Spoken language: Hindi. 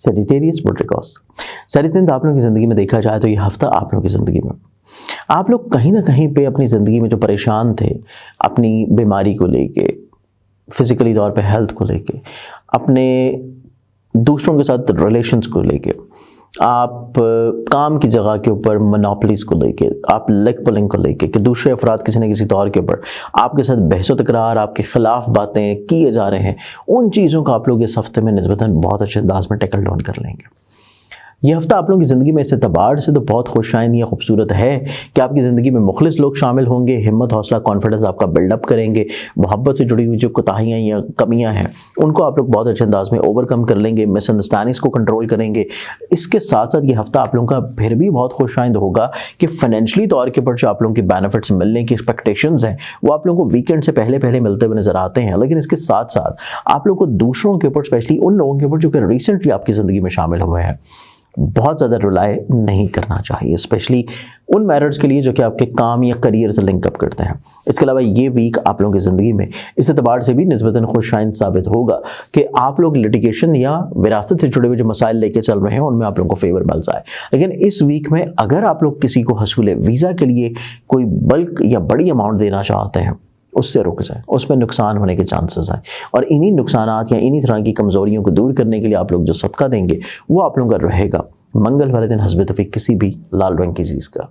सेजिटेरियस बुड्रिकॉस। सेजिटेरियस आप लोगों की ज़िंदगी में देखा जाए तो ये हफ्ता आप लोगों की ज़िंदगी में आप लोग कहीं ना कहीं पे अपनी ज़िंदगी में जो परेशान थे, अपनी बीमारी को लेके, फिजिकली तौर पे हेल्थ को लेके, अपने दूसरों के साथ रिलेशंस को लेके, आप काम की जगह के ऊपर मोनोपोलीज को लेके, आप लेग पुलिंग को लेके कि दूसरे अफराद किसी न किसी तौर के ऊपर आपके साथ बहस तकरार, आपके खिलाफ बातें किए जा रहे हैं, उन चीज़ों को आप लोग इस हफ्ते में निस्बतन बहुत अच्छे अंदाज में टैकल डाउन कर लेंगे। ये हफ्ता आप लोगों की ज़िंदगी में इस एतबार से तो बहुत खुशाइंद या खूबसूरत है कि आपकी ज़िंदगी में मुखलिस लोग शामिल होंगे, हिम्मत हौसला कॉन्फिडेंस आपका बिल्डअप करेंगे, मोहब्बत से जुड़ी हुई जो कोताहियाँ या कमियाँ हैं उनको आप लोग बहुत अच्छे अंदाज में ओवरकम कर लेंगे, मिसअंडरस्टैंडिंग्स को कंट्रोल करेंगे। इसके साथ साथ ये हफ्ता आप लोगों का फिर भी बहुत खुशाइंद होगा कि फाइनेंशियली तौर के ऊपर जो आप लोगों की बेनिफिट्स मिलने की एक्सपेक्टेशंस हैं वो आप लोगों को वीकेंड से पहले पहले मिलते हुए नजर आते हैं। लेकिन इसके साथ साथ आप लोगों को दूसरों के ऊपर, स्पेशली उन लोगों के ऊपर जो कि रिसेंटली आपकी ज़िंदगी में शामिल हुए हैं, बहुत ज़्यादा रिलाय नहीं करना चाहिए, स्पेशली उन मैरिट्स के लिए जो कि आपके काम या करियर से लिंकअप करते हैं। इसके अलावा ये वीक आप लोगों की ज़िंदगी में इस एतबार से भी निस्बतन खुशाइंद साबित होगा कि आप लोग लिटिगेशन या विरासत से जुड़े हुए जो मसाइल लेके चल रहे हैं उनमें आप लोगों को फेवर मिल जाए। लेकिन इस वीक में अगर आप लोग किसी को हसूल वीज़ा के लिए कोई बल्क या बड़ी अमाउंट देना चाहते हैं, उससे रुक जाए, उसमें नुकसान होने के चांसेस हैं। और इन्हीं नुकसानात या इन्हीं तरह की कमज़ोरियों को दूर करने के लिए आप लोग जो सदका देंगे वो आप लोगों का रहेगा मंगल वाले दिन हस्ब तौफीक किसी भी लाल रंग की चीज़ का।